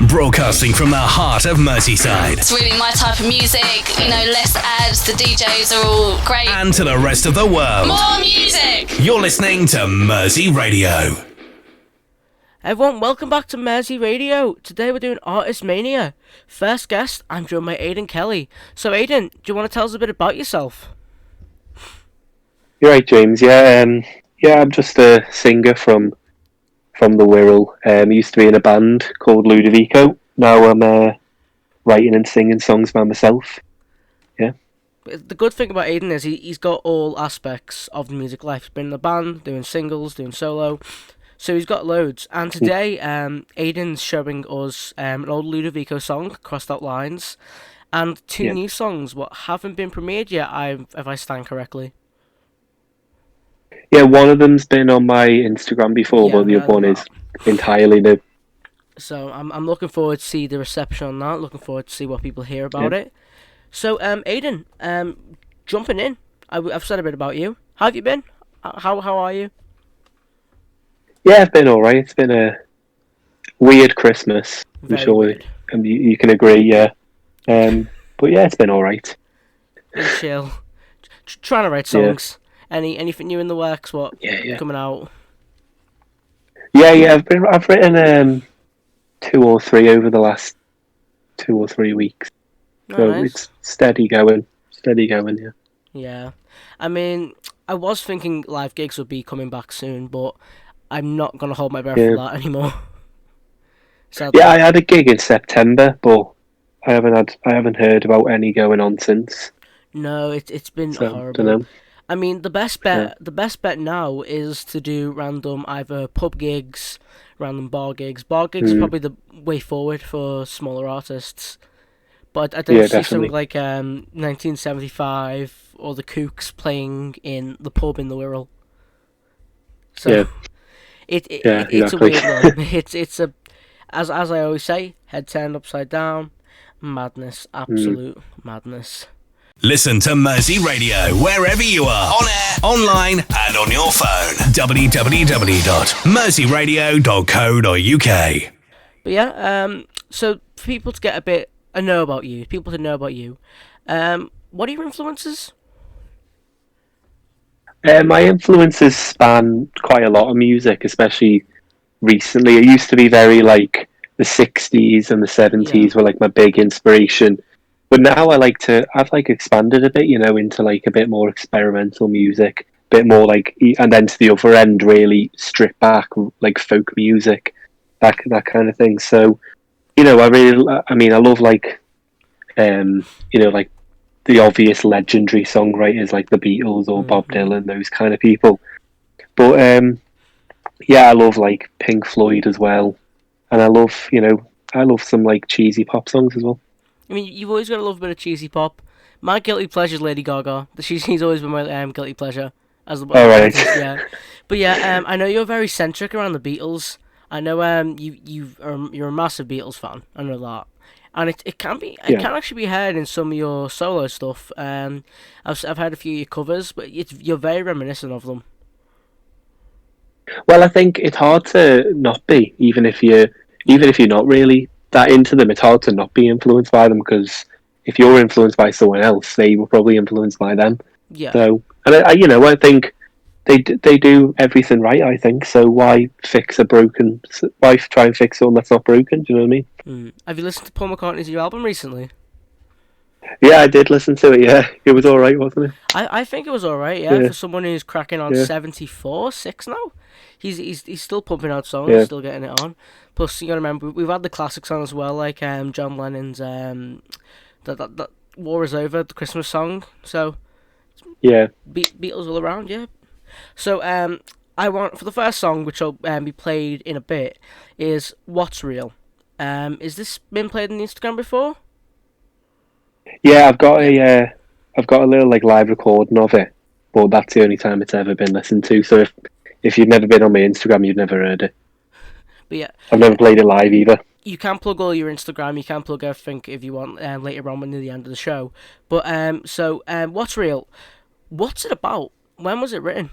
Broadcasting from the heart of Merseyside. It's really my type of music, less ads, the DJs are all great. And to the rest of the world. More music! You're listening to Mersey Radio. Everyone, welcome back to Mersey Radio. Today we're doing Artist Mania. First guest, I'm joined by Aidan Kelly. So Aidan, do you want to tell us a bit about yourself? You're right, James. I'm just a singer from the Wirral. I used to be in a band called Ludovico. Now I'm writing and singing songs by myself. Yeah. The good thing about Aidan is he's got all aspects of the music life. He's been in a band, doing singles, doing solo. So he's got loads. And today, Aidan's showing us an old Ludovico song, Crossed Out Lines, and two new songs what haven't been premiered yet, if I stand correctly. Yeah, one of them's been on my Instagram before, but the other one is entirely new. So I'm looking forward to see the reception on that. Looking forward to see what people hear about it. So Aidan, jumping in, I've said a bit about you. How have you been? How are you? Yeah, I've been all right. It's been a weird Christmas. I'm sure weird. You can agree. Yeah. But yeah, it's been all right. Chill. Trying to write songs. Anything new in the works? What coming out? Yeah. I've written 2 or 3 over the last 2 or 3 weeks. So nice. It's steady going. Yeah. Yeah. I mean, I was thinking live gigs would be coming back soon, but I'm not gonna hold my breath for that anymore. Sadly. Yeah, I had a gig in September, but I haven't heard about any going on since. No, it's been horrible. Dunno. I mean, the best bet now is to do random either pub gigs, random bar gigs. Bar gigs is probably the way forward for smaller artists. But I don't see something like 1975 or the Kooks playing in the pub in the Wirral. So it's exactly. A weird one. It's a as I always say, head turned upside down, madness, absolute madness. Listen to Mersey Radio wherever you are, on air, online, and on your phone. www.merseyradio.co.uk. But yeah, so for people to get a bit know about you, what are your influences? My influences span quite a lot of music, especially recently. It used to be very like the 60s and the 70s were like my big inspiration. But now I've expanded a bit, into like a bit more experimental music, a bit more like, and then to the other end, really strip back, like folk music, that kind of thing. So, I love like, like the obvious legendary songwriters like the Beatles or Bob Dylan, those kind of people. But, I love like Pink Floyd as well. And I love some like cheesy pop songs as well. I mean, you've always got to love a bit of cheesy pop. My guilty pleasure is Lady Gaga. She's always been my guilty pleasure. Right. Yeah. But yeah, I know you're very centric around the Beatles. I know you're a massive Beatles fan. I know that. And it can actually be heard in some of your solo stuff. I've heard a few of your covers, but you're very reminiscent of them. Well, I think it's hard to not be, even if you're not really that into them. It's hard to not be influenced by them, because if you're influenced by someone else, they were probably influenced by them. Yeah. So, and I think they do everything right. I think so. Why try and fix something that's not broken? Do you know what I mean? Have you listened to Paul McCartney's new album recently? Yeah, I did listen to it. Yeah, it was all right, wasn't it? I think it was all right. Yeah, for someone who's cracking on 74, 6 now. He's still pumping out songs, still getting it on. Plus, you gotta remember, we've had the classics on as well, like John Lennon's that War Is Over, the Christmas song. So Beatles all around, yeah. So I want, for the first song, which will be played in a bit, is What's Real. Is this been played on the Instagram before? Yeah, I've got a little like live recording of it, but that's the only time it's ever been listened to. So if you've never been on my Instagram, you've never heard it. But yeah, I've never played it live either. You can plug all your Instagram, you can plug everything if you want later on near the end of the show. But What's Real? What's it about? When was it written?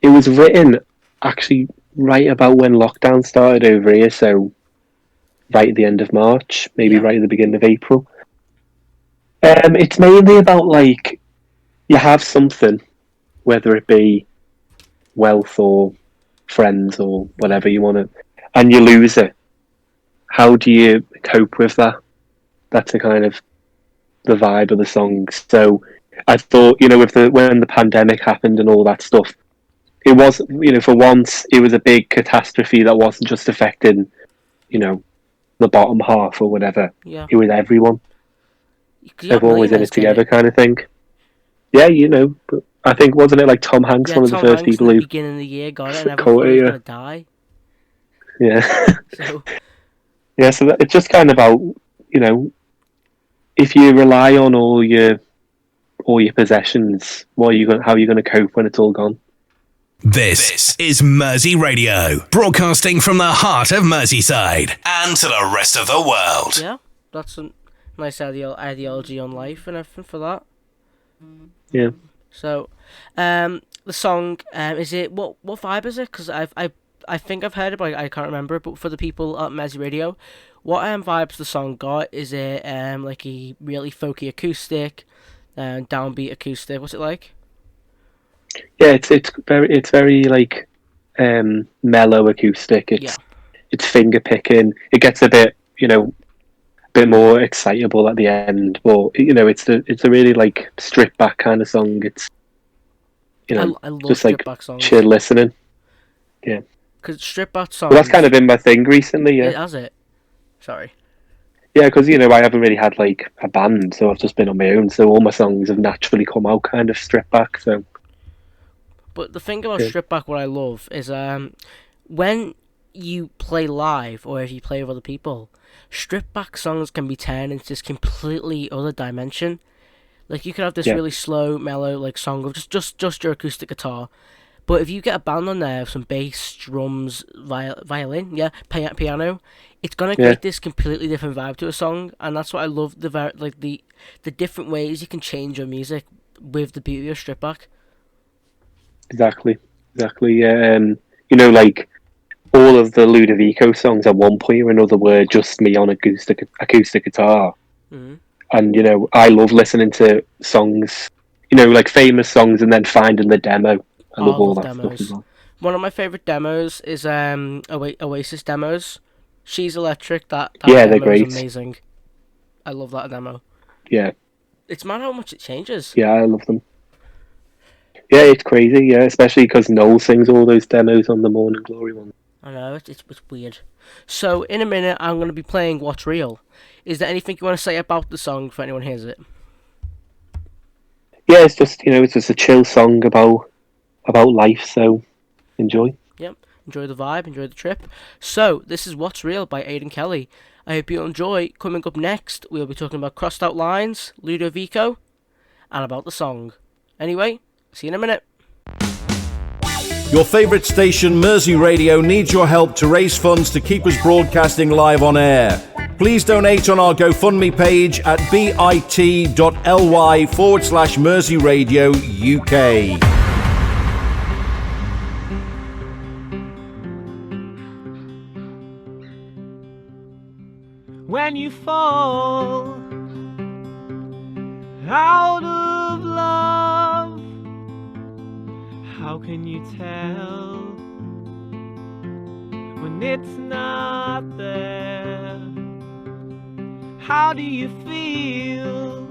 It was written actually right about when lockdown started over here, so right at the end of March, maybe right at the beginning of April. It's mainly about like you have something, whether it be wealth or friends or whatever you want to, and you lose it. How do you cope with that? That's a kind of the vibe of the song. So I thought, with when the pandemic happened and all that stuff, it was, for once, it was a big catastrophe that wasn't just affecting, the bottom half or whatever. Yeah. It was everyone. Everyone was in it together, kind of thing. Yeah, but I think, wasn't it like Tom Hanks, one of the first people who... beginning of the year got it, and everyone thought he was going to die. Yeah. So... Yeah, so it's just kind of about, if you rely on all your possessions, how are you going to cope when it's all gone? This is Mersey Radio, broadcasting from the heart of Merseyside and to the rest of the world. Yeah, that's a nice ideology on life and everything for that. Yeah. So, the song, is it, what vibe is it? Because I think I've heard it, but I can't remember. But for the people at Mersey Radio, what vibes the song got? Is it like a really folky acoustic, downbeat acoustic? What's it like? Yeah, it's very like mellow acoustic. It's finger picking. It gets a bit more excitable at the end, but it's a really like stripped back kind of song. It's I love just like back songs. Chill listening. Yeah. Because stripped back songs... Well, that's kind of been my thing recently, yeah. Has it? Sorry. Yeah, because, I haven't really had, like, a band, so I've just been on my own, so all my songs have naturally come out kind of stripped back, so... But the thing about stripped back, what I love, is when you play live, or if you play with other people, stripped back songs can be turned into this completely other dimension. Like, you could have this really slow, mellow, like, song of just your acoustic guitar. But if you get a band on there, some bass, drums, violin, piano, it's gonna create this completely different vibe to a song, and that's what I love. The different ways you can change your music with the beauty of strip back. Exactly. Yeah, like all of the Ludovico songs at one point or another were just me on acoustic guitar, and I love listening to songs, like famous songs, and then finding the demo. I love all that demos. Stuff as well. One of my favourite demos is Oasis demos. She's Electric. That they're demo great. is amazing. I love that demo. Yeah. It's mad how much it changes. Yeah, I love them. Yeah, it's crazy. Yeah, especially because Noel sings all those demos on the Morning Glory one. I know, it's weird. So in a minute, I'm going to be playing What's Real. Is there anything you want to say about the song if anyone hears it? Yeah, it's just it's just a chill song about life, so enjoy. Yep, enjoy the vibe, enjoy the trip. So, this is What's Real by Aidan Kelly. I hope you enjoy. Coming up next, we'll be talking about Crossed Out Lines, Ludovico, and about the song. Anyway, see you in a minute. Your favourite station, Mersey Radio, needs your help to raise funds to keep us broadcasting live on air. Please donate on our GoFundMe page at bit.ly/MerseyRadio UK. When you fall out of love, how can you tell when it's not there? How do you feel?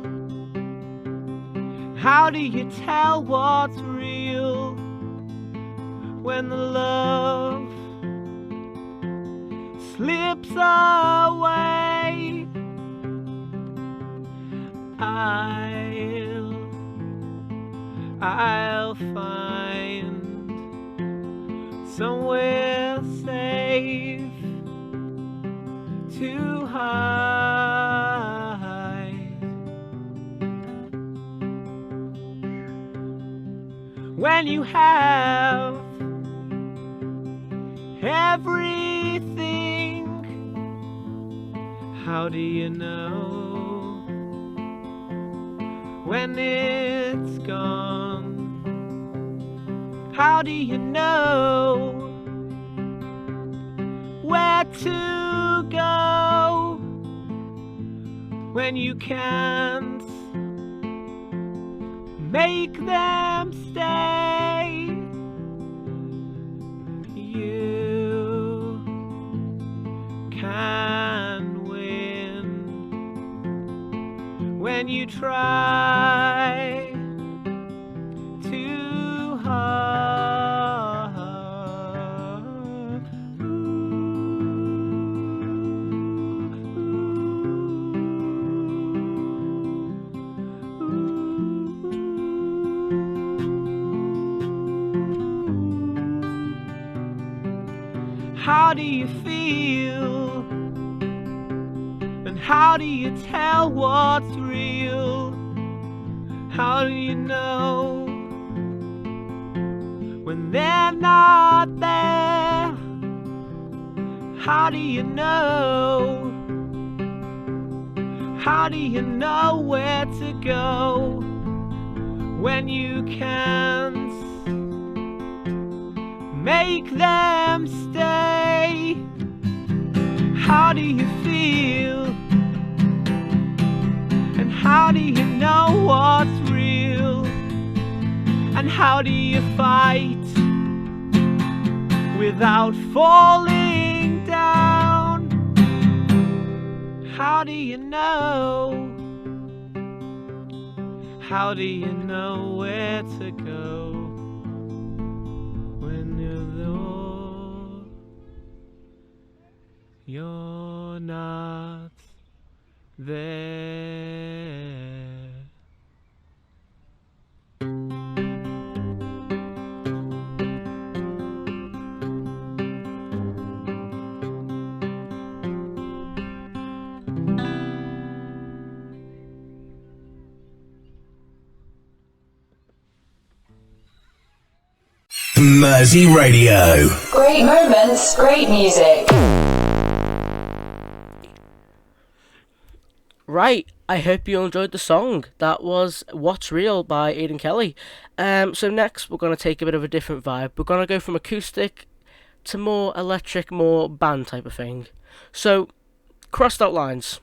How do you tell what's real when the love slips away? I'll find somewhere safe to hide. When you have everything, how do you know when it's gone? How do you know where to go? when you can't make them stay. You can win when you try too hard. How do you feel? And how do you tell what's real? How do you know when they're not there? How do you know? How do you know where to go when you can't make them stay? How do you feel? And how do you know what's real? And how do you fight without falling down? How do you know? How do you know where to go when you're not there? Mersey Radio. Great moments, great music. Right, I hope you enjoyed the song. That was What's Real by Aidan Kelly. So next we're going to take a bit of a different vibe. We're going to go from acoustic to more electric, more band type of thing. So, Crossed Out Lines.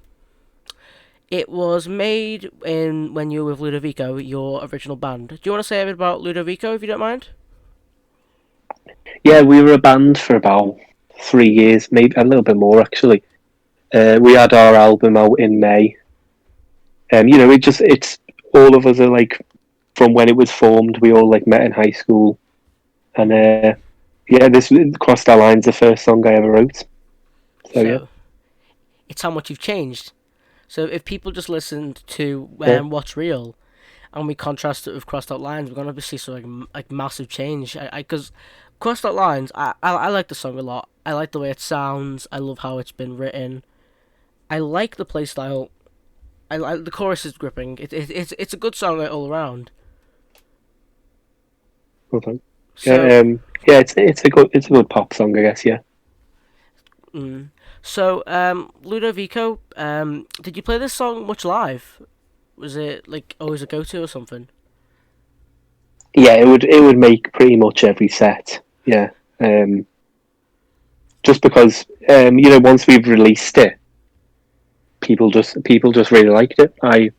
It was made when you were with Ludovico, your original band. Do you want to say a bit about Ludovico, if you don't mind? Yeah, we were a band for about 3 years, maybe a little bit more actually. We had our album out in May. It's all of us are like from when it was formed. We all like met in high school, and this Crossed Our Lines, the first song I ever wrote. So it's how much you've changed. So if people just listened to What's Real, and we contrast it with Crossed Out Lines, we're gonna see some like massive change. Because Crossed Out Lines, I like the song a lot. I like the way it sounds. I love how it's been written. I like the play style. I like the chorus is gripping. It's a good song all around. Okay. It's a good pop song, I guess. Yeah. So, Ludovico, did you play this song much live? Was it like always a go-to or something? Yeah, it would make pretty much every set. Yeah. Just because once we've released it, people just really liked it. I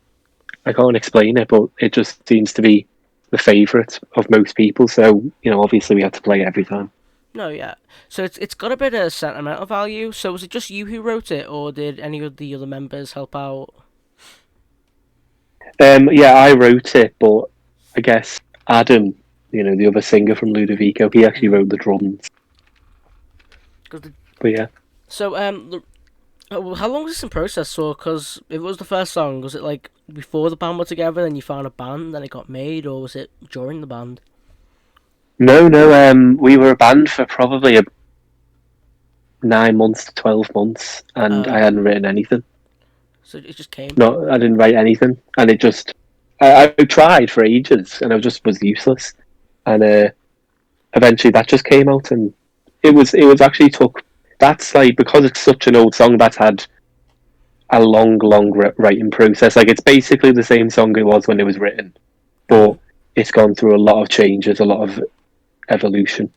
can't explain it, but it just seems to be the favourite of most people. So obviously we had to play it every time. No, yeah. So it's got a bit of sentimental value. So was it just you who wrote it, or did any of the other members help out? Yeah, I wrote it, but I guess Adam, the other singer from Ludovico, he actually wrote the drums. But yeah. So how long was this in process? So, because if it was the first song, was it like before the band were together, then you found a band, then it got made, or was it during the band? No. We were a band for probably 9 months to 12 months, and I hadn't written anything. So it just came? No, I didn't write anything, and it just... I tried for ages, and I just was useless. And eventually that just came out, and it was actually took... That's like, because it's such an old song, that's had a long writing process. Like, it's basically the same song it was when it was written, but it's gone through a lot of changes, a lot of evolution.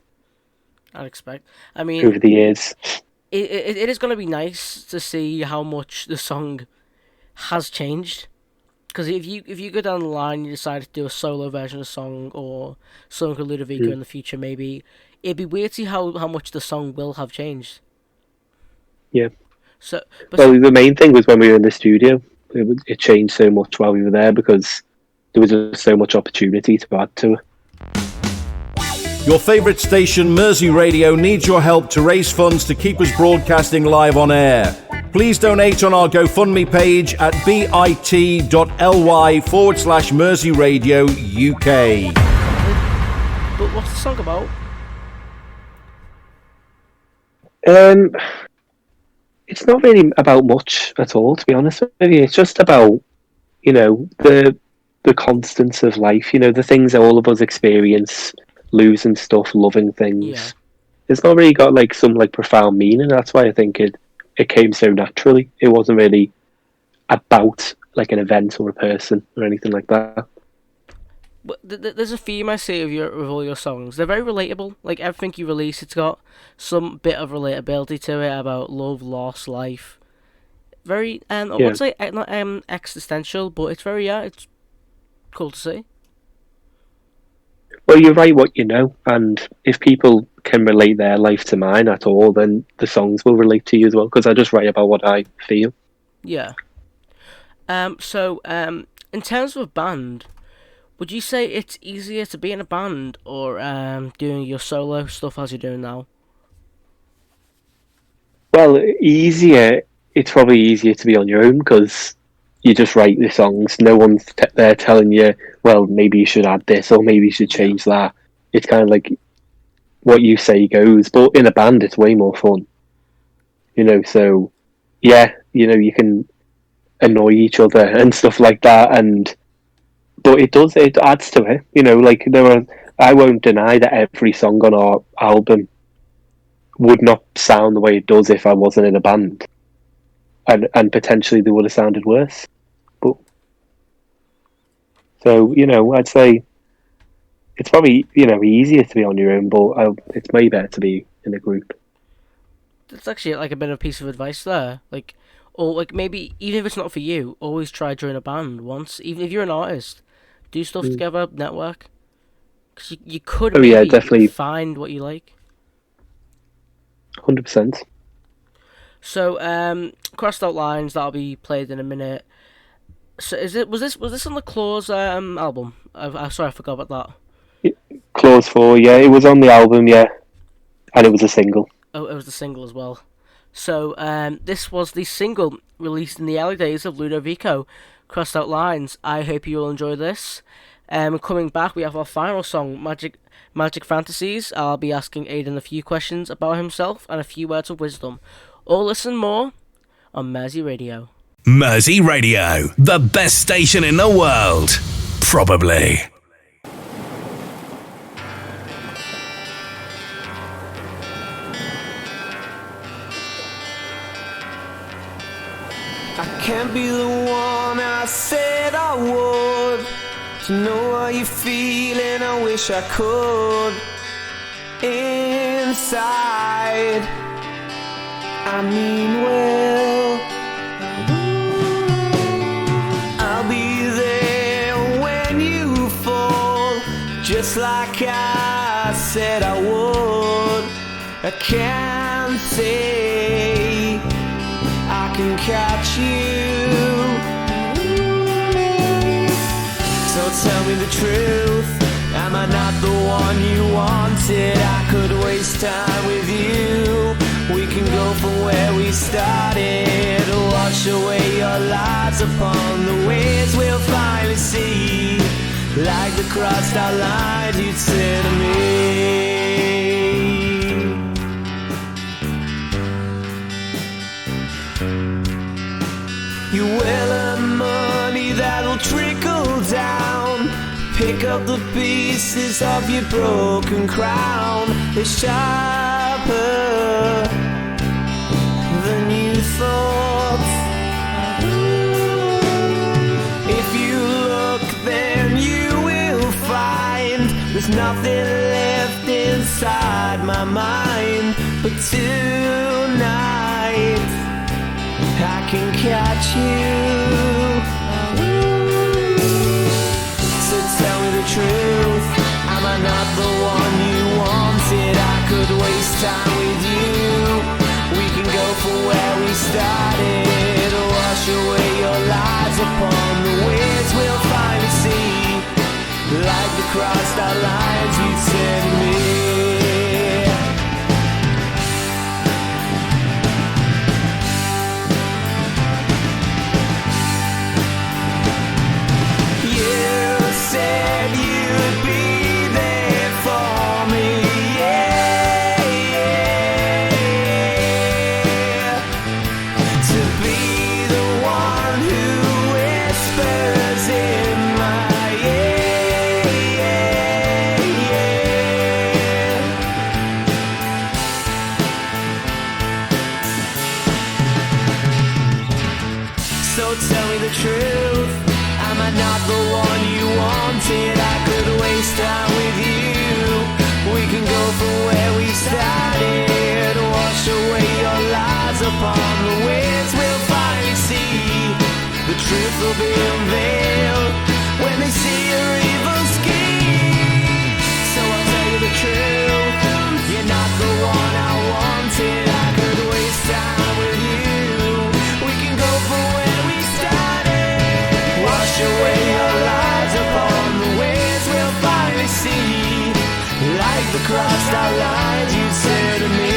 I'd expect. I mean, over the years, it is going to be nice to see how much the song has changed. Because if you go down the line, you decide to do a solo version of a song or something with Ludovico in the future, maybe it'd be weird to see how much the song will have changed. Yeah. Well, the main thing was when we were in the studio, it changed so much while we were there because there was just so much opportunity to add to it. Your favourite station, Mersey Radio, needs your help to raise funds to keep us broadcasting live on air. Please donate on our GoFundMe page at bit.ly/MerseyRadio UK. But what's the song about? It's not really about much at all, to be honest with you. It's just about, the constants of life, the things that all of us experience, losing stuff, loving things. Yeah. It's not really got some profound meaning. That's why I think it came so naturally. It wasn't really about an event or a person or anything like that. But there's a theme I see with all your songs. They're very relatable. Like everything you release, it's got some bit of relatability to it about love, loss, life. Very I would say not existential, but it's very it's cool to see. Well, you write what you know, and if people can relate their life to mine at all, then the songs will relate to you as well, because I just write about what I feel. Yeah. So, in terms of a band, would you say it's easier to be in a band or doing your solo stuff as you're doing now? Well, easier. It's probably easier to be on your own because you just write the songs. No one's there telling you, well, maybe you should add this or maybe you should change that. It's kind of like what you say goes. But in a band, it's way more fun. So, yeah, you can annoy each other and stuff like that. But it adds to it. I won't deny that every song on our album would not sound the way it does if I wasn't in a band. And potentially they would have sounded worse. But so, I'd say it's probably, easier to be on your own, but it's way better to be in a group. That's actually a bit of a piece of advice there. Or maybe, even if it's not for you, always try join a band once. Even if you're an artist, do stuff together, network. Because you could definitely find what you like. 100%. So, Crossed Out Lines, that'll be played in a minute. So, was this on the Claws album? I'm sorry, I forgot about that. Claws 4, yeah, it was on the album, yeah, and it was a single. Oh, it was the single as well. So, this was the single released in the early days of Ludovico, Crossed Out Lines. I hope you will enjoy this. Coming back, we have our final song, Magic Fantasies. I'll be asking Aidan a few questions about himself and a few words of wisdom. Or listen more on Mersey Radio. Mersey Radio, the best station in the world. Probably. I can't be the one I said I would. To know how you feel and I wish I could. Inside, I mean well. I'll be there when you fall, just like I said I would. I can't say I can catch you. So tell me the truth, am I not the one you wanted? I could waste time with you. We can go from where we started, wash away your lies upon the waves we'll finally see, like the crossed out lines you'd say to me. You will earn money that'll trickle down, pick up the pieces of your broken crown. They're sharper than you thought. If you look, then you will find there's nothing left inside my mind. But tonight I can catch you. waste time with you. We can go from where we started. Wash away your lies upon the winds we'll finally see. Like the crossed out lines you said to me. Truth, am I not the one you wanted? I could waste time with you. We can go from where we started. Wash away your lies upon the winds we'll finally see. The truth will be unveiled when they see your evil scheme. So I'll tell you the truth, you're not the one I wanted. I could waste time with you. We can go from where we started. Wash away your lies upon the winds we'll finally see. Like the crossed out lines you said to me.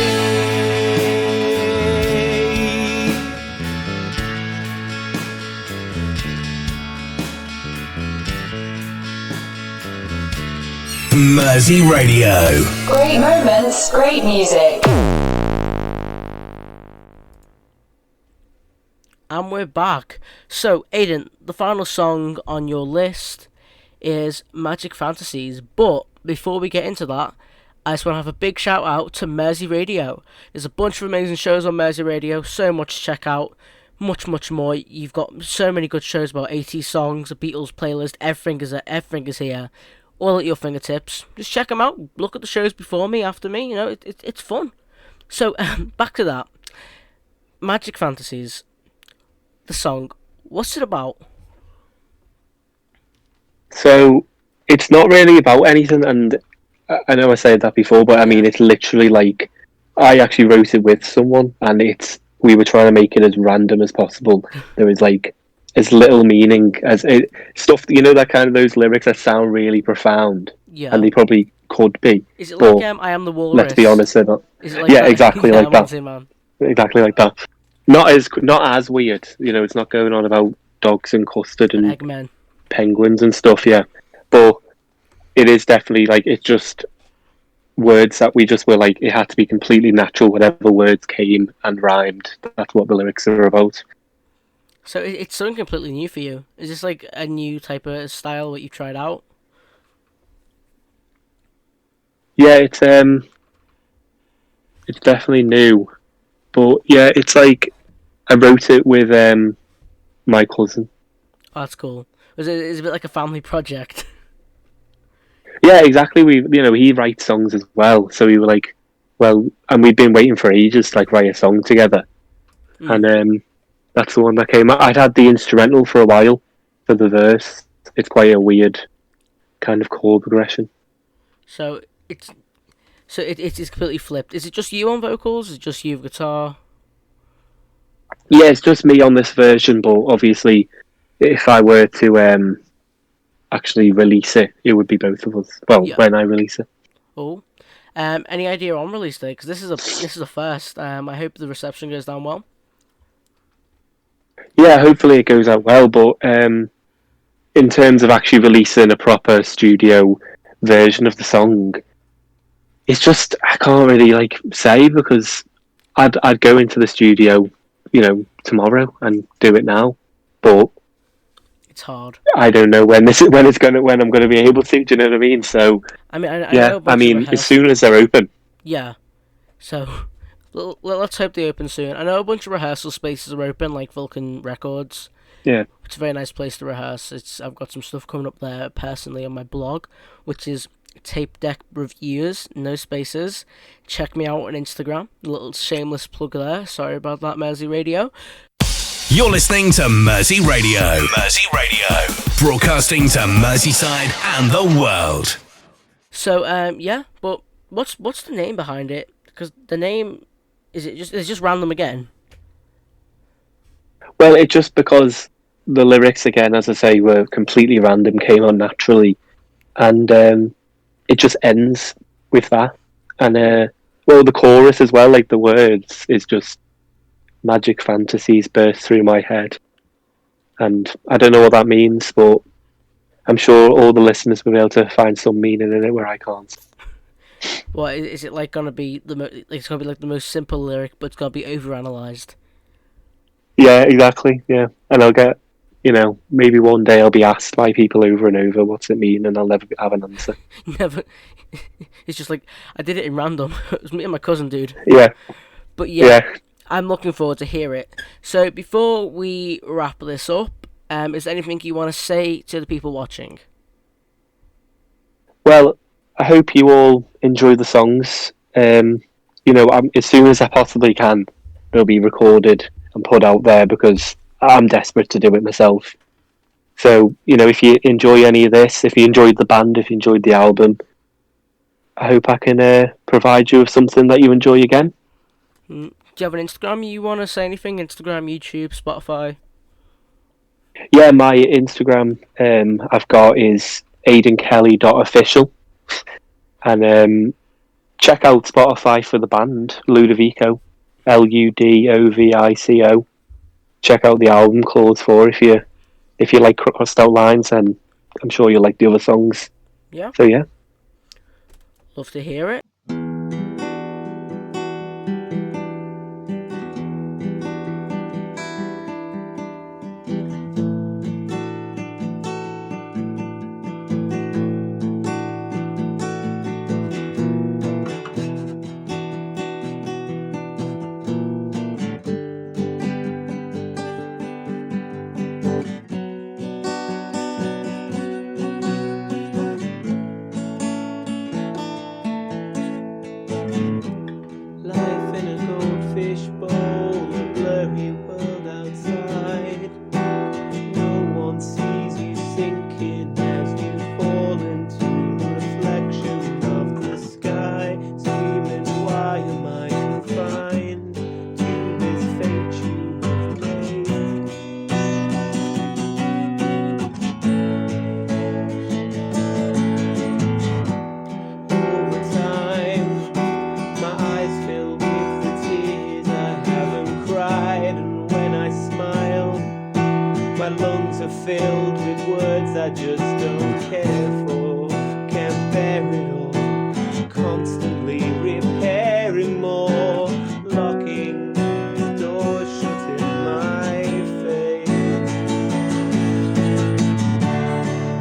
Mersey Radio. Great moments, great music. And we're back. So, Aidan, the final song on your list is Magic Fantasies. But before we get into that, I just want to have a big shout out to Mersey Radio. There's a bunch of amazing shows on Mersey Radio, so much to check out, much more. You've got so many good shows about 80s songs, a Beatles playlist, everything is here, all at your fingertips. Just check them out. Look at the shows before me, after me. You know, it's fun. So back to that. Magic Fantasies. The song. What's it about? So it's not really about anything, and I know I said that before, but I mean it's literally like I actually wrote it with someone, and we were trying to make it as random as possible. There was like as little meaning as it, stuff, you know, that kind of those lyrics that sound really profound, and they probably could be. Is it like I Am the Walrus? Let's be honest, they're not. Is it like yeah, exactly like that. Man. Exactly like that. Not as weird, you know. It's not going on about dogs and custard and Eggmen, penguins and stuff. Yeah, but it is definitely like it's just words that we just were like it had to be completely natural. Whatever words came and rhymed. That's what the lyrics are about. So it's something completely new for you. Is this like a new type of style what you tried out? Yeah, it's definitely new, but yeah, it's like I wrote it with my cousin. Oh, that's cool. Is it a bit like a family project? Yeah, exactly. He writes songs as well, so we were like, well, and we'd been waiting for ages to like write a song together, and that's the one that came out. I'd had the instrumental for a while for the verse. It's quite a weird kind of chord progression. So it is completely flipped. Is it just you on vocals? Is it just you with guitar? Yeah, it's just me on this version, but obviously, if I were to actually release it, it would be both of us. Well, yeah. When I release it. Oh, any idea on release day? Because this is a first. I hope the reception goes down well. Yeah, hopefully it goes out well. But in terms of actually releasing a proper studio version of the song, it's just I can't really like say because I'd go into the studio, you know, tomorrow and do it now, but it's hard. I don't know when I'm gonna be able to. Do you know what I mean? So I mean, as soon as they're open. Yeah. So let's hope they open soon. I know a bunch of rehearsal spaces are open, like Vulcan Records. Yeah. It's a very nice place to rehearse. I've got some stuff coming up there personally on my blog, which is Tape Deck Reviews, no spaces. Check me out on Instagram. A little shameless plug there. Sorry about that, Mersey Radio. You're listening to Mersey Radio. Mersey Radio. Broadcasting to Merseyside and the world. So, yeah, but what's the name behind it? Because the name, it's just random again? Well, it's just because the lyrics, again, as I say, were completely random, came on naturally, and it just ends with that. And the chorus as well, like the words, is just magic fantasies burst through my head, and I don't know what that means, but I'm sure all the listeners will be able to find some meaning in it where I can't. What is it like? Gonna be it's gonna be like the most simple lyric, but it's gonna be overanalyzed. Yeah, exactly. Yeah, and I'll get, maybe one day I'll be asked by people over and over, what's it mean, and I'll never have an answer. Never. It's just like, I did it in random. It was me and my cousin, dude. Yeah. But yeah, I'm looking forward to hear it. So before we wrap this up, is there anything you want to say to the people watching? Well, I hope you all enjoy the songs. As soon as I possibly can, they'll be recorded and put out there because I'm desperate to do it myself. So, if you enjoy any of this, if you enjoyed the band, if you enjoyed the album, I hope I can provide you with something that you enjoy again. Do you have an Instagram you want to say anything? Instagram, YouTube, Spotify? Yeah, my Instagram I've got is aidankelly.official. And check out Spotify for the band, Ludovico, Ludovico. Check out the album Clause 4 if you like Crossed Out Lines, and I'm sure you'll like the other songs. Yeah. So yeah. Love to hear it. Filled with words I just don't care for. Can't bear it all. Constantly repairing more. Locking the door shut in my face.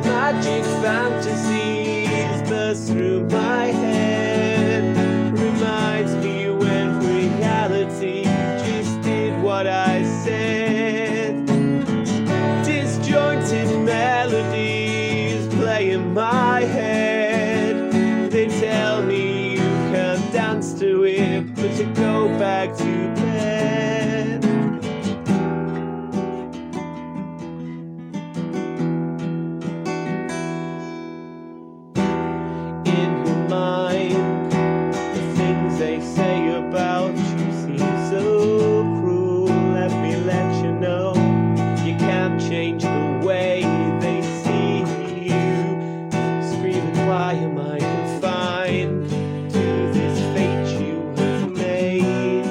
Magic fantasies burst through my head. Reminds me when reality just did what I said. Melodies play in my head. They tell me you can't dance to it, but to go back to bed. In your mind, the things they say about you seem so cruel. Let me let you know, you can't change the way they see you. Screaming, why am I confined to this fate you have made?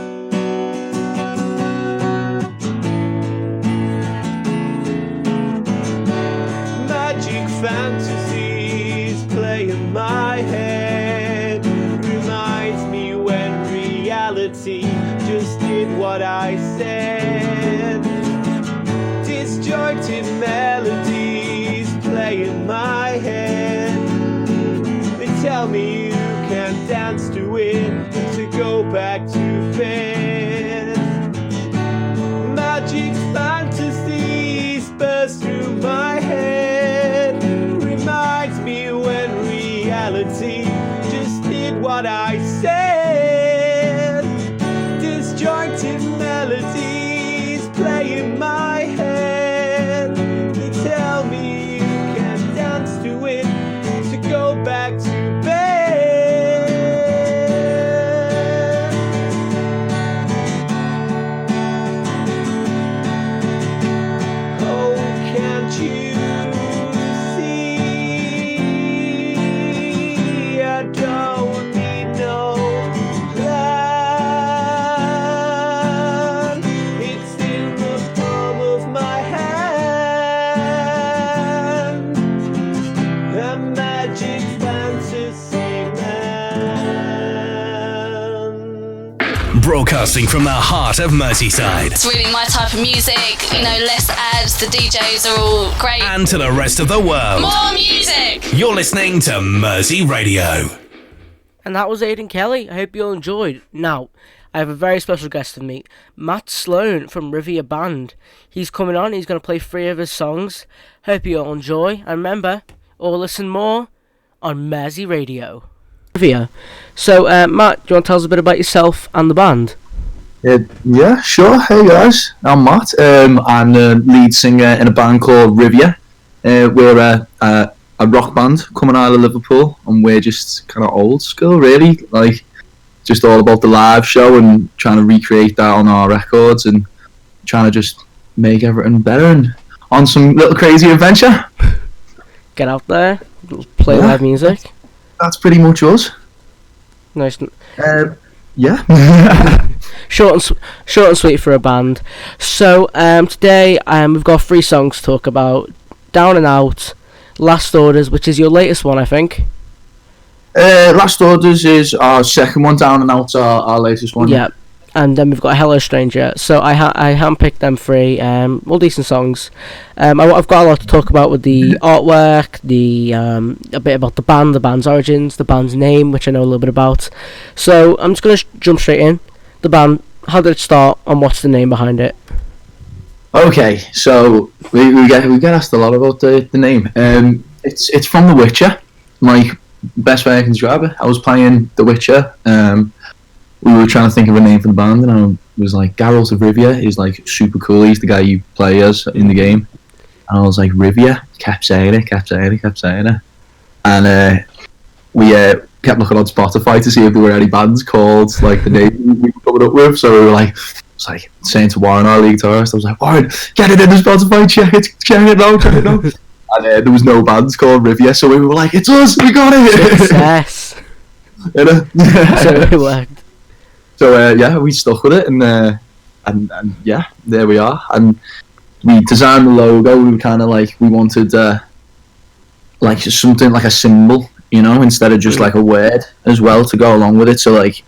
Magic fantasies play in my head. Reminds me when reality just did what I said. Disjointed melodies play in my head. They tell me you can't dance to it, to go back to bed. Magic fantasies burst through my head. Reminds me when reality just did what I said. Disjointed melodies play in my head. They tell me you can't dance to it, to go back to bed. Broadcasting from the heart of Merseyside. It's really my type of music, less ads, the DJs are all great. And to the rest of the world. More music! You're listening to Mersey Radio. And that was Aidan Kelly. I hope you all enjoyed. Now, I have a very special guest with me, Matt Sloan from Rivia Band. He's coming on, he's going to play 3 of his songs. Hope you all enjoy. And remember, or listen more on Mersey Radio. Rivia. So, Matt, do you want to tell us a bit about yourself and the band? Yeah, sure. Hey guys, I'm Matt. I'm the lead singer in a band called Rivia. We're a rock band coming out of Liverpool, and we're just kind of old school, really. Like, just all about the live show and trying to recreate that on our records and trying to just make everything better and on some little crazy adventure. Get out there, play live music. That's pretty much us. Nice. Yeah. Short and sweet for a band. So today we've got 3 songs to talk about. Down and Out, Last Orders, which is your latest one, I think. Last Orders is our second one. Down and Out's our latest one. Yeah. And then we've got Hello Stranger. So I handpicked them 3, all decent songs. I've got a lot to talk about with the artwork, a bit about the band, the band's origins, the band's name, which I know a little bit about. So I'm just going to jump straight in. The band, how did it start, and what's the name behind it? Okay, so we get asked a lot about the name. It's from The Witcher. Like, best way I can describe it. I was playing The Witcher. We were trying to think of a name for the band, and I was like, Geralt of Rivia is like super cool. He's the guy you play as in the game. And I was like, Rivia, kept saying it. And we kept looking on Spotify to see if there were any bands called like the name we were coming up with. So we were like, it's like saying to Warren, our league guitarist, I was like, Warren, get it in the Spotify, check it now. And there was no bands called Rivia, so we were like, it's us, we got it. Success. So it worked. So yeah, we stuck with it, and yeah, there we are. And we designed the logo. We were kind of like, we wanted like something like a symbol, instead of just like a word as well to go along with it. So like,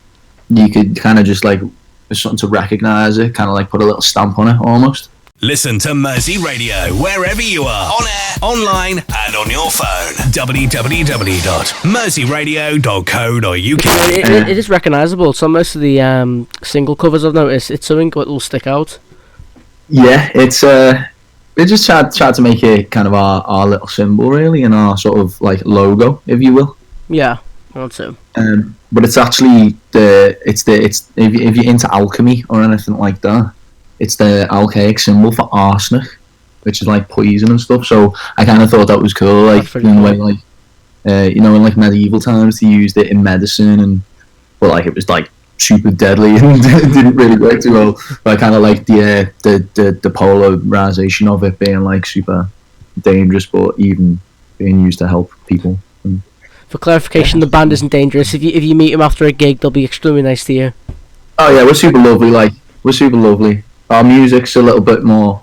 you could kind of just like, there's something to recognise it, kind of like put a little stamp on it almost. Listen to Mersey Radio wherever you are, on air, online, and on your phone. www.merseyradio.co.uk. It is recognisable. So most of the single covers I've noticed, it's something that will stick out. Yeah, it's we just tried to make it kind of our little symbol, really, and our sort of like logo, if you will. Yeah, I want to. But it's actually if you're into alchemy or anything like that, it's the archaic symbol for arsenic, which is like poison and stuff. So I kind of thought that was cool, like in the way, like in like medieval times, they used it in medicine, but like it was like super deadly and it didn't really work too well. But I kind of like the polarization of it being like super dangerous, but even being used to help people. For clarification, the band isn't dangerous. If you meet them after a gig, they'll be extremely nice to you. Oh yeah, we're super lovely. Like, we're super lovely. Our music's a little bit more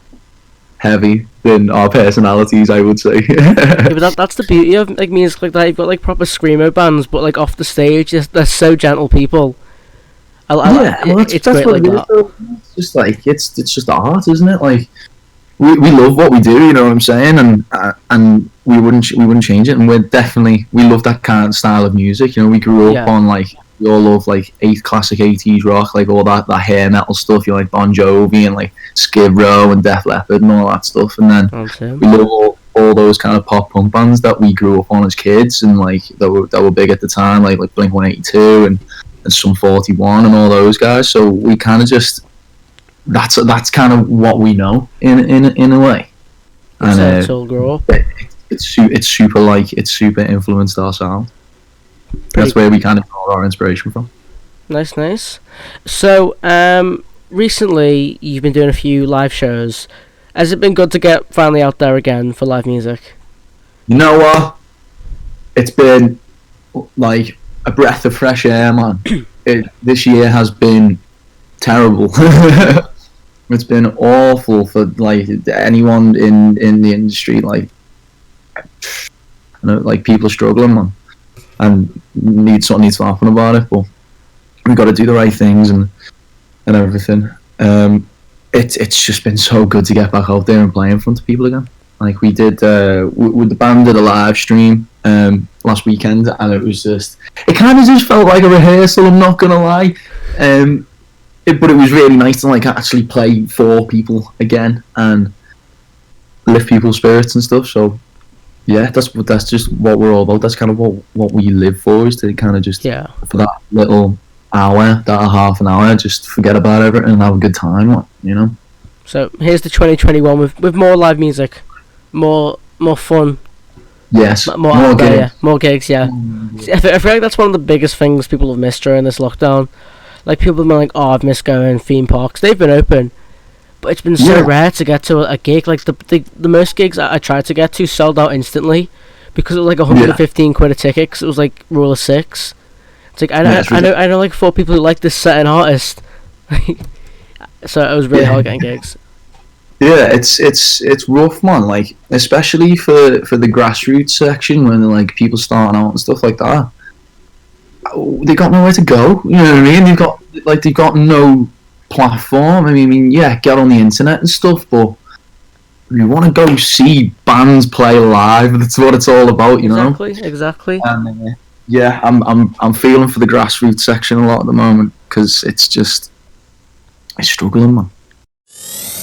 heavy than our personalities, I would say. Yeah, but that's the beauty of like music like that. You've got like proper screamo bands, but like off the stage, they're so gentle people. It's great like that. It's just like it's just art, isn't it? Like we love what we do, you know what I'm saying, and we wouldn't change it, and we love that kind of style of music. We grew up on like. We all love like classic 80s rock, like all that hair metal stuff. You like Bon Jovi and like Skid Row and Def Leppard and all that stuff. And then we love all those kind of pop punk bands that we grew up on as kids and like that were big at the time, like Blink-182 and Sum 41 and all those guys. So we kind of just that's kind of what we know in a way. And it's all grow up. It's super influenced our sound. That's where we kind of got our inspiration from. Nice. So, recently you've been doing a few live shows. Has it been good to get finally out there again for live music? You know what? It's been like a breath of fresh air, man. This year has been terrible. It's been awful for like anyone in the industry. Like, like people are struggling, man. And something needs to happen about it, but we've got to do the right things, and and everything. It's just been so good to get back out there and play in front of people again. Like we did with the band did a live stream last weekend, and it kind of just felt like a rehearsal. I'm not gonna lie, but it was really nice to like actually play for people again and lift people's spirits and stuff. So yeah, that's just what we're all about. That's kind of what we live for, is to kind of just for that little hour, that half an hour, just forget about everything and have a good time, you know. So here's the 2021 with more live music, more fun. Yes, more gigs. Yeah, more gigs. Yeah, I feel like that's one of the biggest things people have missed during this lockdown. Like people have been like, "Oh, I've missed going theme parks. They've been open, but it's been so rare to get to a gig. Like the most gigs I tried to get to sold out instantly because it was like 115 quid a ticket. 'Cause it was like rule of 6. It's like I know like 4 people who like this certain artist, so it was really hard getting gigs. Yeah, it's rough, man. Like especially for the grassroots section when like people starting out and stuff like that. They got nowhere to go. You know what I mean? They've got no platform. I mean, yeah, get on the internet and stuff, but if you want to go see bands play live, that's what it's all about, you know. Exactly. And yeah, I'm feeling for the grassroots section a lot at the moment because it's struggling, man.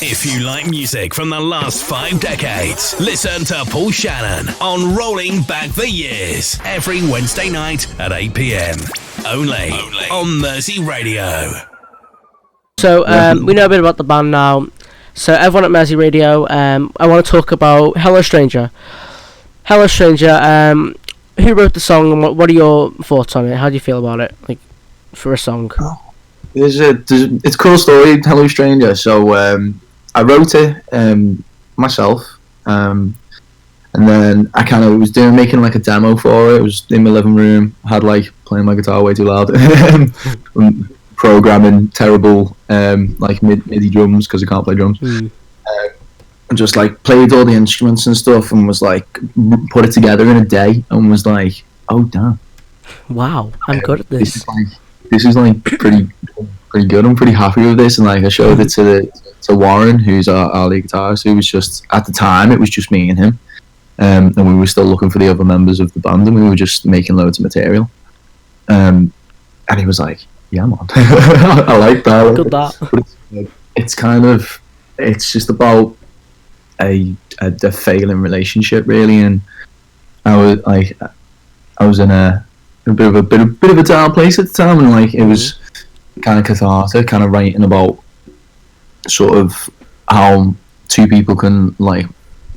If you like music from the last 5 decades, listen to Paul Shannon on Rolling Back the Years every Wednesday night at 8 p.m. Only on Mersey Radio. So we know a bit about the band now. So everyone at Mersey Radio, I want to talk about Hello Stranger. Hello Stranger, who wrote the song and what are your thoughts on it? How do you feel about it, like, for a song? It's a cool story, Hello Stranger. So I wrote it myself, and then I kind of was making like a demo for it. It was in my living room. I had like playing my guitar way too loud, programming terrible like MIDI drums because I can't play drums. And just like played all the instruments and stuff, and was like put it together in a day, and was like, oh damn, wow, I'm good at this. This is like pretty good. I'm pretty happy with this, and like I showed it to Warren, who's our lead guitarist, who was just, at the time it was just me and him, and we were still looking for the other members of the band, and we were just making loads of material, and he was like, yeah man, I like that. Good that. It's just about a failing relationship really, and I was in a bit of a down place at the time, and like it was kind of cathartic, kind of writing about sort of how 2 people can like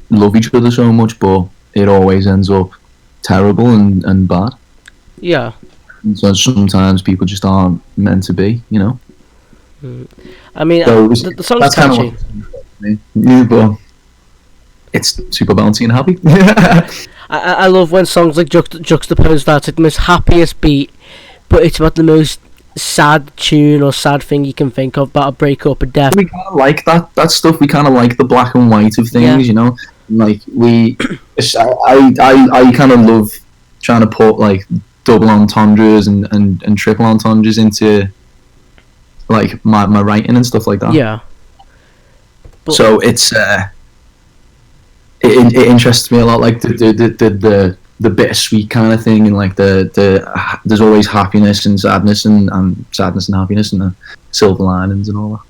love each other so much, but it always ends up terrible and bad. Yeah. And so sometimes people just aren't meant to be, you know. I mean, so the song's catchy. Yeah, but it's super bouncy and happy. I love when songs like juxtapose that. It's like the most happiest beat, but it's about the most sad tune or sad thing you can think of, about a breakup, a death. We kind of like that stuff. We kind of like the black and white of things, you know. Like I kind of love trying to put like double entendres and triple entendres into like my writing and stuff like that. Yeah. But so it's it interests me a lot, like the bittersweet kind of thing, and like there's always happiness and sadness, and sadness and happiness, and the silver linings and all that.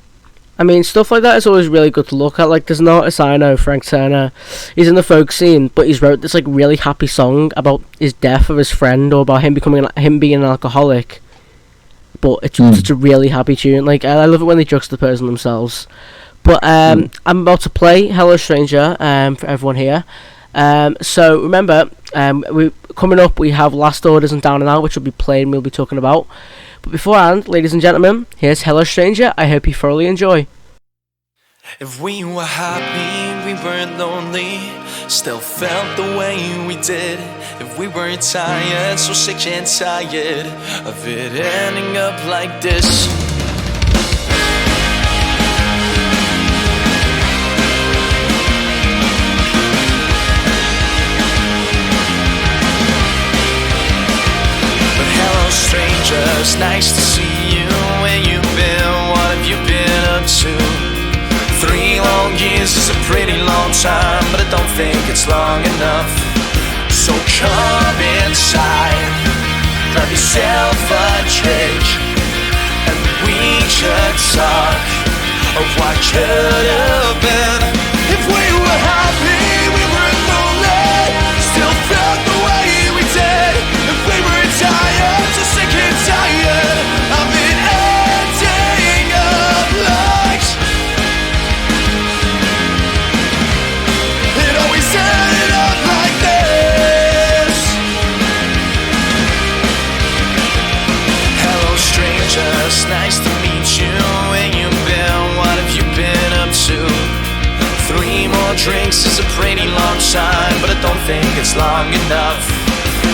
I mean, stuff like that is always really good to look at. Like, there's an artist I know, Frank Turner. He's in the folk scene, but he's wrote this like really happy song about his death of his friend, or about him being an alcoholic. But it's such a really happy tune. Like, I love it when they juxtapose themselves. But I'm about to play Hello Stranger for everyone here. So remember, coming up we have Last Orders and Down and Out, which will be played and we'll be talking about. But beforehand, ladies and gentlemen, here's Hello Stranger. I hope you thoroughly enjoy. If we were happy, we weren't lonely, still felt the way we did. If we weren't tired, so sick and tired of it ending up like this. But hello strangers, nice to see you. Where you been? What have you 3 long years is a pretty long time, but I don't think it's long enough. So come inside, grab yourself a drink, and we should talk of what could have been. If we were happy, we were lonely, still felt the way we did. If we were tired, so sick and tired of it ending up like it always ended up like this. Hello strangers, nice to meet you. Where you been? What have you been up to? 3 more drinks is a pretty long time, but I don't think it's long enough.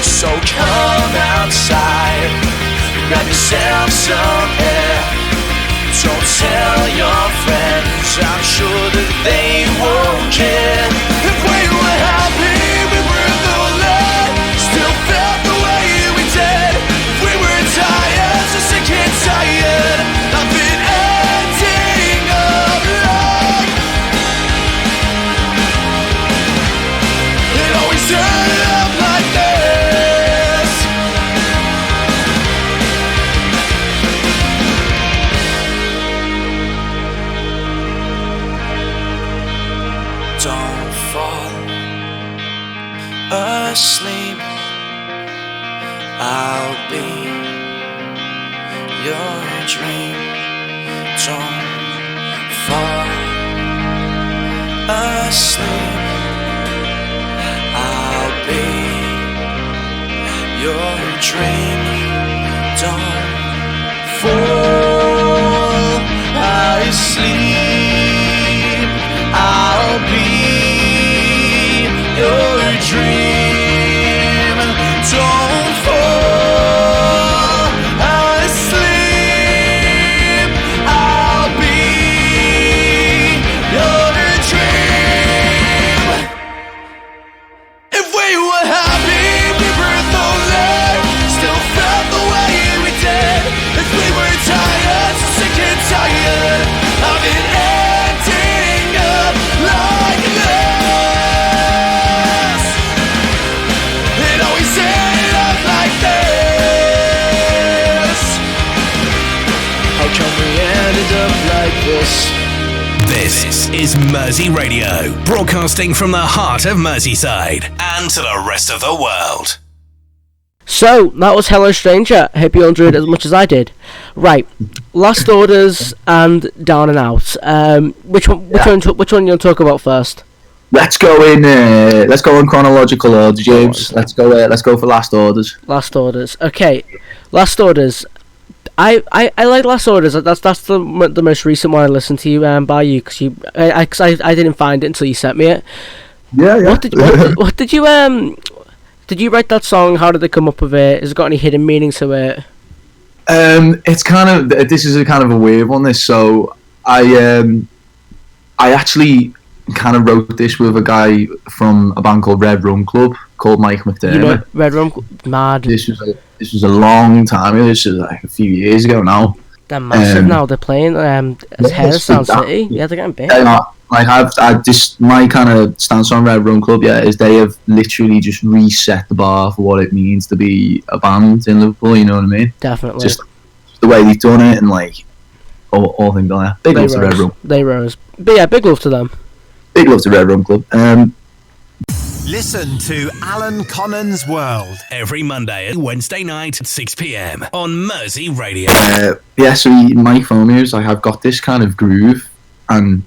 So come outside, grab yourself some air. Don't tell your friends, I'm sure that they won't care. If we were happy, we were lonely, still felt the way we did. If we were tired, so sick and tired of it ending up like it always ended up like this. Don't fall asleep, I'll be your dream. Don't fall asleep, I'll be your dream. Don't fall asleep, I'll be your dream. Don't fall asleep, I'll be your dream. If we were happy, we were lonely, still felt the way we did. If we were tired, so sick and tired of it ending up like this. It always ended up like this. How come we ended up like this? This is Mersey Radio, broadcasting from the heart of Merseyside and to the rest of the world. So, that was Hello Stranger. I hope you enjoyed it as much as I did. Right, Last Orders and Down and Out. Which one you want to talk about first? Let's go in chronological order, James. Let's go for Last Orders. Last Orders. Okay, Last Orders. I like Last Orders. That's the most recent one I listened to by you because I didn't find it until you sent me it. Yeah. What did you Did you write that song? How did it come up with it? Has it got any hidden meaning to it? It's kind of, this is a kind of a weird one. So I actually kind of wrote this with a guy from a band called Red Rum Club called Mike McDermott. You know, Red Rum, mad. This was a long time ago. This was like a few years ago now. They're massive now. They're playing as Sound City. Yeah, they're getting big. My kind of stance on Red Rum Club, is they have literally just reset the bar for what it means to be a band in Liverpool. You know what I mean? Definitely. Just the way they've done it and like all things like that. Big love to Red Rum. They rose. But yeah, big love to them. Big love to Red Rum Club. Listen to Alan Connon's World every Monday and Wednesday night at 6 p.m. on Mersey Radio. So Mike phoned me, was like, I've got this kind of groove, and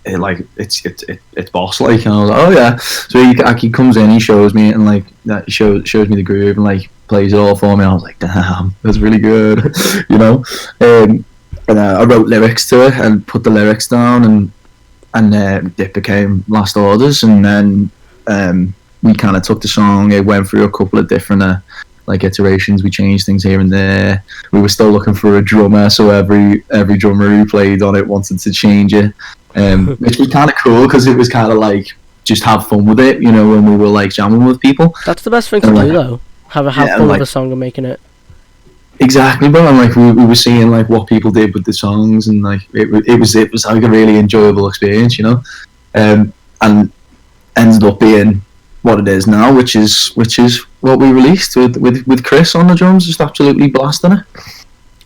it's boss like, and I was like, oh yeah. So he comes in, he shows me, and like that shows me the groove, and like plays it all for me. And I was like, damn, that's really good, you know. And I wrote lyrics to it and put the lyrics down, and it became Last Orders, and then we kind of took the song. It went through a couple of different iterations. We changed things here and there. We were still looking for a drummer, so every drummer who played on it wanted to change it, which was kind of cool because it was kind of like just have fun with it, you know, when we were like jamming with people. That's the best thing to do, though. Have fun with a song and making it. Exactly, bro. And like we were seeing like what people did with the songs, and like it was like a really enjoyable experience, you know, and ended up being what it is now, which is what we released with Chris on the drums, just absolutely blasting it.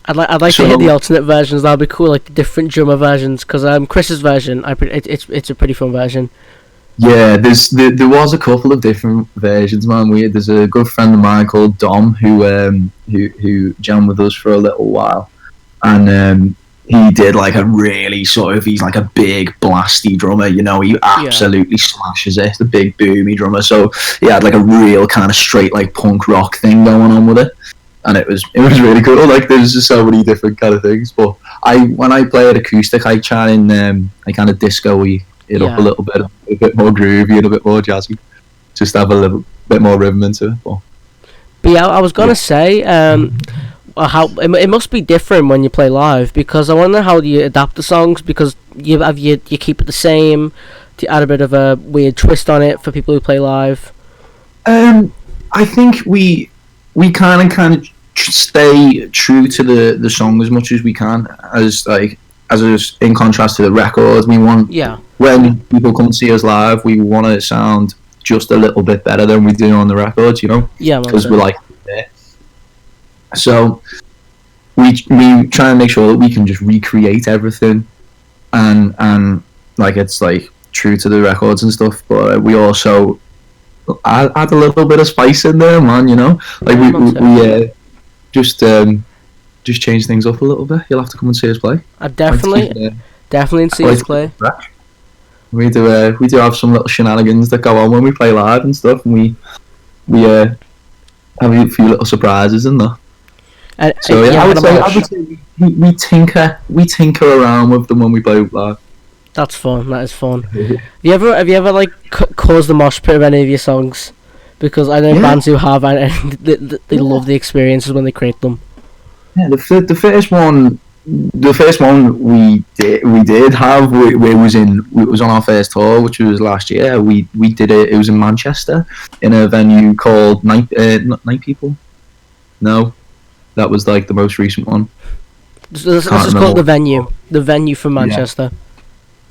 I'd like to hear the alternate versions. That'd be cool, like the different drummer versions. Because Chris's version, it's a pretty fun version. Yeah, there was a couple of different versions, man. There's a good friend of mine called Dom who jammed with us for a little while, and he did like a really he's like a big blasty drummer, you know. He absolutely smashes it. The big boomy drummer. So he had like a real kind of straight like punk rock thing going on with it. And it was really cool. Like there's just so many different kind of things. But when I play it acoustic, I try and I kind of disco-y it up a bit more groovy and a bit more jazzy. Just have a little bit more rhythm into it. But yeah, I was gonna say how it must be different when you play live, because I wonder how you adapt the songs, because you keep it the same, to add a bit of a weird twist on it for people who play live. I think we kind of stay true to the song as much as we can, as in contrast to the record. We want when people come and see us live, we want to sound just a little bit better than we do on the records, you know. Yeah, because we're like there. So we try and make sure that we can just recreate everything, and like it's like true to the records and stuff. But we also add a little bit of spice in there, man. You know, like we just change things up a little bit. You'll have to come and see us play. I definitely see us play. We do have some little shenanigans that go on when we play live and stuff, and we have a few little surprises in there. So I would say we tinker around with them when we play live. That's fun. That is fun. Have you ever like caused the mosh pit of any of your songs? Because I know bands who have, and they love the experiences when they create them. Yeah, the first one we did have, it was on our first tour, which was last year. We did it. It was in Manchester in a venue called Night People. No, that was like the most recent one. Let's just call it the venue. The venue from Manchester. Yeah.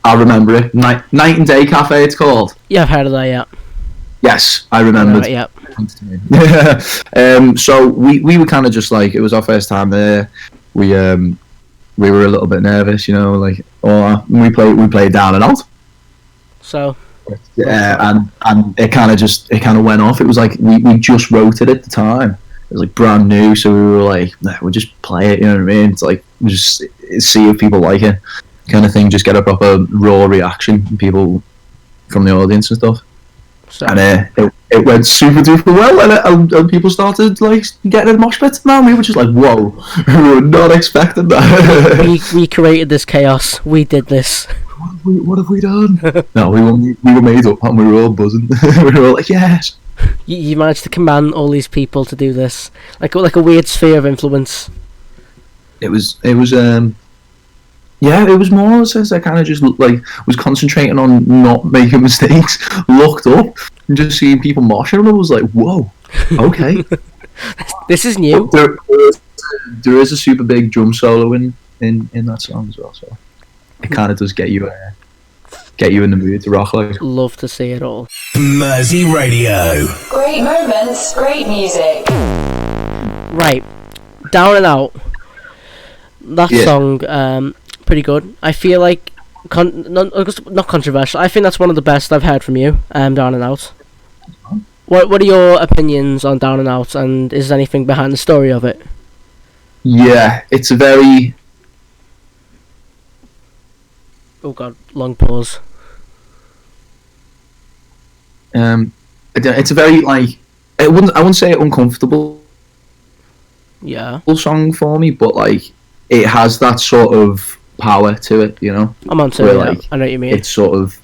I remember it. Night and Day Cafe, it's called. Yeah, I've heard of that, yeah. Yes, I remembered. Yeah. So we were kind of just like, it was our first time there. We were a little bit nervous, you know, like, we played Down and Out. So. Yeah, and it kind of went off. It was like we just wrote it at the time. It was like brand new, so we were like, we'll just play it. You know what I mean? It's like we just see if people like it. Kind of thing, just get a proper raw reaction from people from the audience and stuff. So. And it went super duper well, and people started like getting in mosh pits. Man, we were just like, whoa, we were not expecting that. we created this chaos. We did this. What have we done? No, we were made up, and we were all buzzing. We were all like, yes. You managed to command all these people to do this, like a weird sphere of influence. It was yeah, it was more since I kind of just like was concentrating on not making mistakes, looked up and just seeing people moshing, and I was like, whoa, okay. This is new. There is a super big drum solo in that song as well, so it kind of does get you in the mood to rock. Like, love to see it all. Mersey Radio. Great moments, great music. Right, Down and Out. That song, pretty good. I feel like not controversial. I think that's one of the best I've heard from you. Down and Out. What are your opinions on Down and Out, and is there anything behind the story of it? Yeah, it's a very. Oh god, long pause. It's a very like I wouldn't say uncomfortable. Yeah. Song for me, but like it has that sort of power to it, you know. I'm on to it. Like, I know what you mean. It's sort of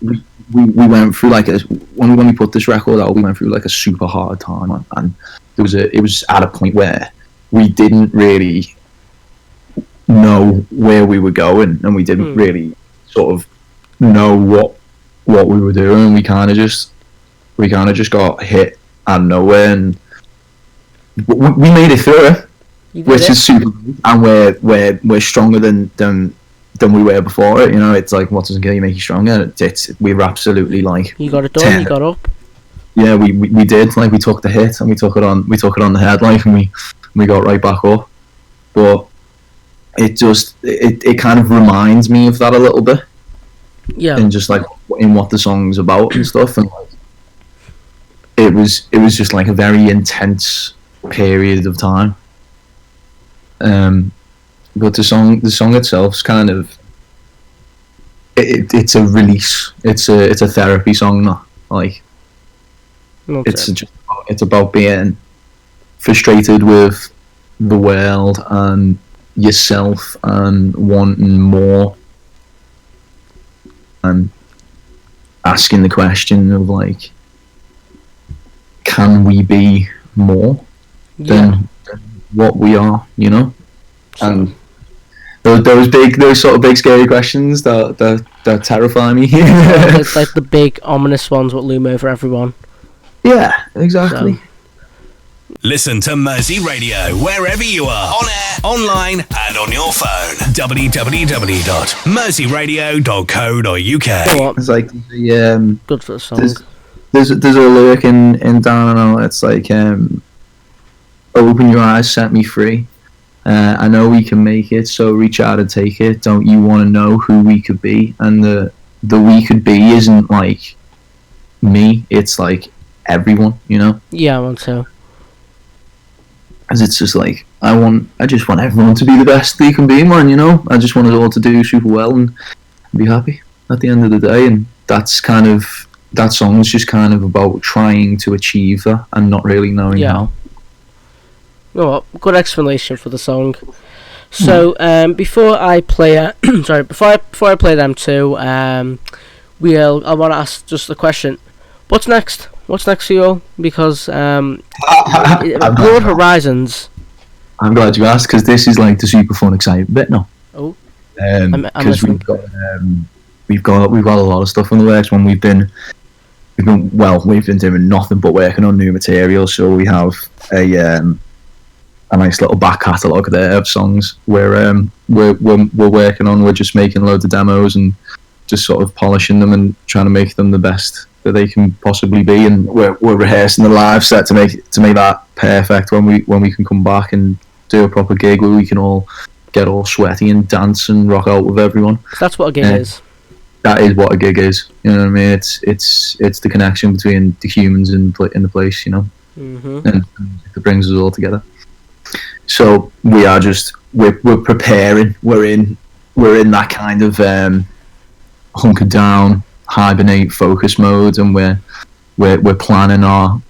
we went through like when we put this record out, we went through like a super hard time, and it was at a point where we didn't really know where we were going, and we didn't really sort of know what we were doing. We kind of just got hit out of nowhere, and we made it through it, which is super, and we're stronger than we were before it. You know, it's like, what doesn't kill you make you stronger. We were absolutely like, you got it done. You got up. Yeah, we did. Like, we took the hit and we took it on the head, like, and we got right back up. But it kind of reminds me of that a little bit. Yeah. And just like in what the song's about and stuff, and like, it was just like a very intense period of time. But the song itself's kind of it's a release. It's a therapy song, not like it's about being frustrated with the world and yourself and wanting more, and asking the question of like, can we be more than what we are, you know? And those sort of big scary questions that terrify me. It's like the big ominous ones what loom over everyone. Yeah, exactly. So. Listen to Mersey Radio wherever you are, on air, online, and on your phone. www.merseyradio.co.uk. It's like good for the song. There's a lyric in Down and Out. It's like, open your eyes, set me free. I know we can make it, so reach out and take it. Don't you want to know who we could be? And the we could be isn't like me. It's like everyone, you know. Yeah, I want to. Because it's just like, I just want everyone to be the best they can be, man, you know? I just want us all to do super well and be happy at the end of the day. And that song's just kind of about trying to achieve that and not really knowing how. Oh, good explanation for the song. So, before I play before I play them two, I want to ask just a question. What's next? What's next for you all? Because Broad Horizons. I'm glad you asked, because this is like the super fun, exciting bit now. Oh, because we've got a lot of stuff in the works. When we've been doing nothing but working on new material. So we have a nice little back catalogue there of songs where we're working on. We're just making loads of demos and just sort of polishing them and trying to make them the best that they can possibly be, and we're rehearsing the live set to make that perfect when we can come back and do a proper gig where we can all get all sweaty and dance and rock out with everyone. That's what a gig is. That is what a gig is. You know what I mean? It's the connection between the humans in the place, you know, and it brings us all together. So we're preparing. We're in that kind of hunkered down, hibernate, focus mode, and we're planning our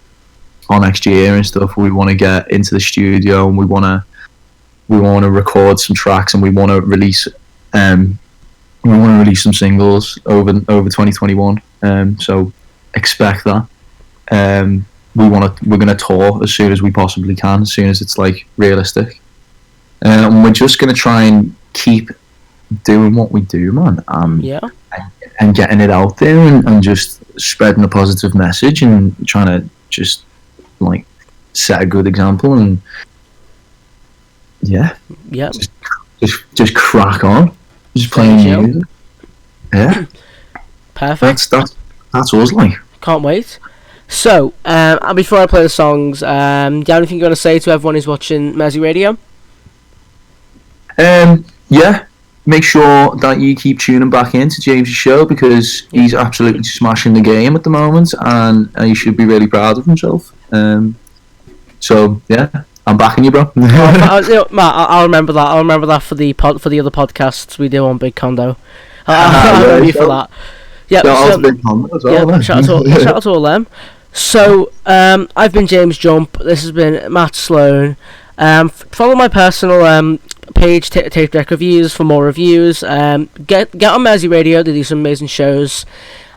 next year and stuff. We want to get into the studio, and we want to record some tracks, and we want to release some singles over 2021. So expect that. We're gonna tour as soon as we possibly can, as soon as it's like realistic, and we're just gonna try and keep doing what we do, man. And getting it out there and just spreading a positive message and trying to just like set a good example and just crack on, just playing music. Yeah, perfect. That's us, like. Can't wait. So, and before I play the songs, do you have anything you want to say to everyone who's watching Mersey Radio? Yeah. Make sure that you keep tuning back into James' show, because he's absolutely smashing the game at the moment, and he should be really proud of himself. So yeah, I'm backing you, bro. Matt, I'll remember that. I'll remember that for the other podcasts we do on Big Condo. I'll remember you for that. Yeah, Big Condo as well. Shout out to all them. So I've been James Jump. This has been Matt Sloan. Follow my personal page, Tape Deck Reviews, for more reviews. Get on Mersey Radio, they do some amazing shows,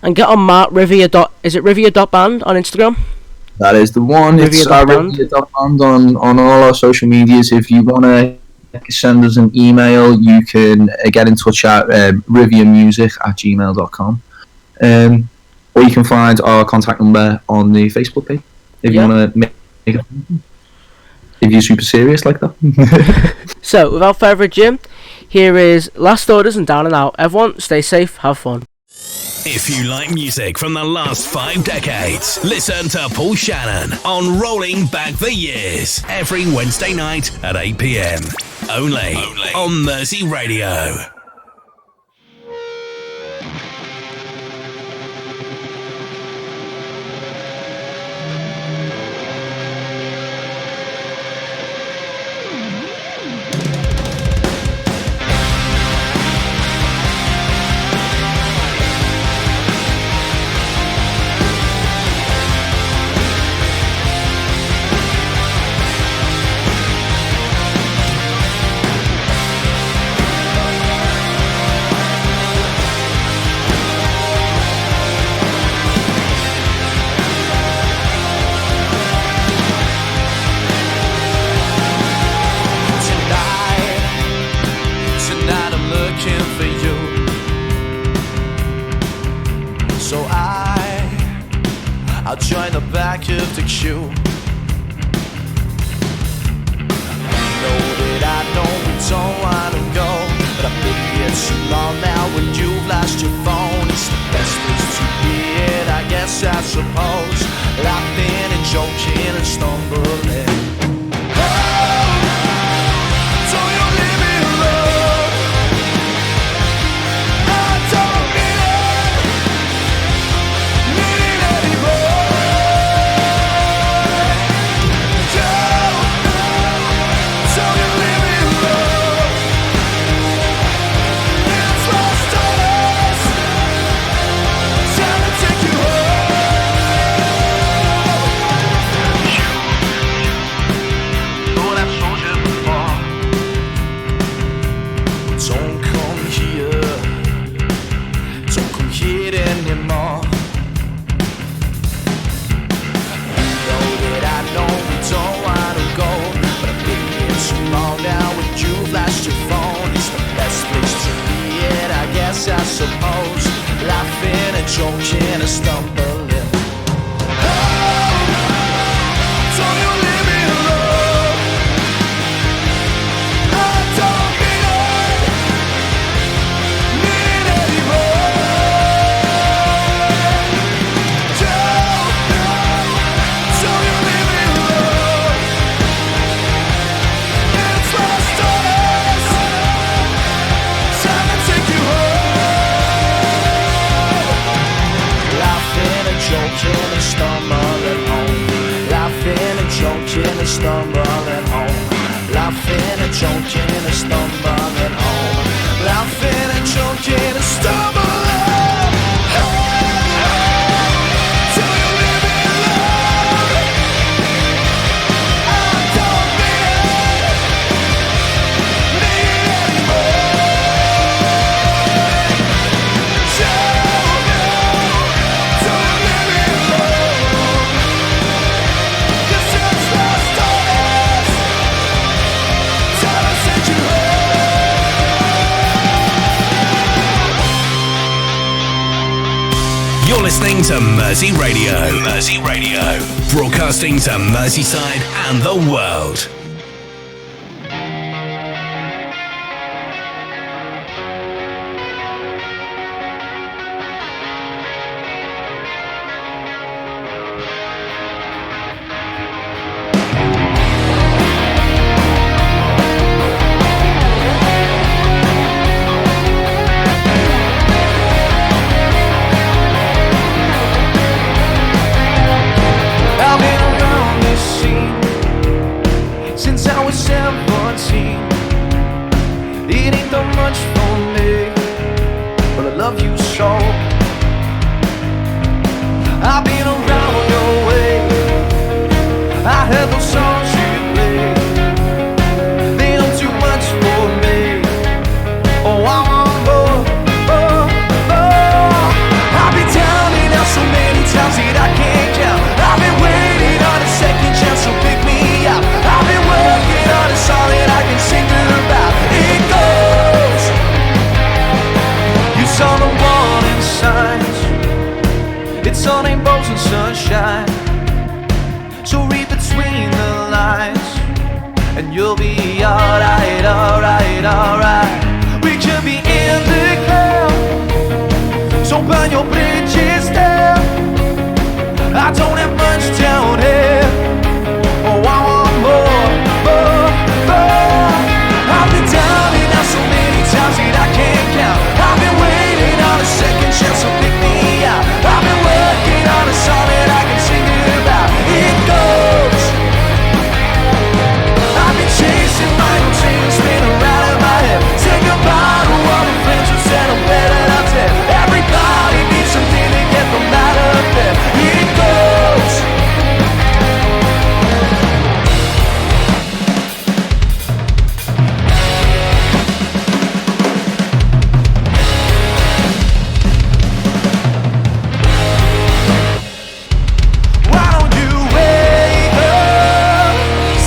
and get on Matt Rivia. Is it Rivia.band on Instagram? That is the one. It's Rivia.band on all our social medias. If you want to send us an email, you can get in touch at riviamusic@gmail.com, or you can find our contact number on the Facebook page if you want to make it. if you're super serious like that. So, without further ado, here is Last Orders and Down and Out. Everyone, stay safe, have fun. If you like music from the last 5 decades, listen to Paul Shannon on Rolling Back the Years every Wednesday night at 8 p.m. Only on Mersey Radio. Join the back of the queue. Know that I know we don't want to go, but I've been here too long now. When you've lost your phone, it's the best place to be it, I guess, I suppose. Laughing and joking and stumbling. I suppose, laughing and joking and stumbling. Don't you leave me alone. I don't need anymore. Don't you leave me alone. It's lost on us. Time to take you home. Joking and stumbling home, laughing and joking and stumbling home, laughing and joking and stumbling home, laughing and joking and stumbling. You're listening to Mersey Radio. Mersey Radio. Broadcasting to Merseyside and the world. sunshine. So read between the lines. and you'll be alright, alright, alright. We could be in the cloud, so burn your bridges down. I don't have much down here. Oh, I want more, more, more. I've been down and out so many times that I can't count. I've been waiting on a second chance to pick me out. I've been working on a song that I can sing about. It goes. I've been chasing my own dreams, spin around in my head. Say goodbye to all the friends who said I'm better than dead. Everybody needs something to get them out of bed. It goes. Why don't you wake up?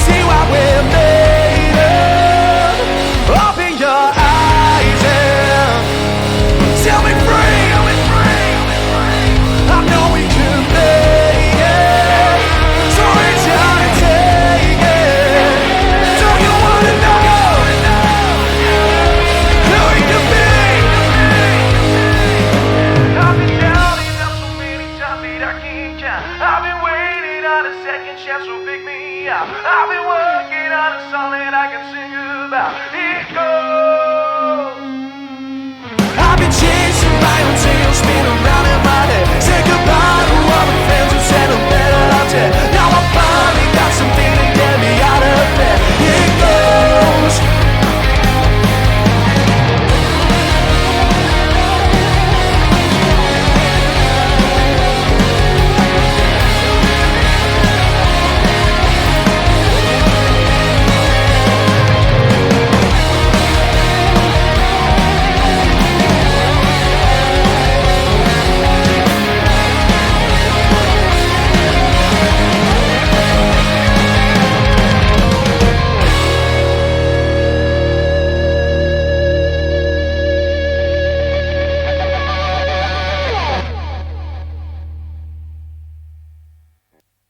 See why we're made of. Open your eyes and set me free. I know we can make it. So reach out and take it. Don't you wanna know who you can be? I've been down and out so many times that I can't count. I've been waiting on a second chance to pick me out. I've been working on a song that I can sing about. It goes.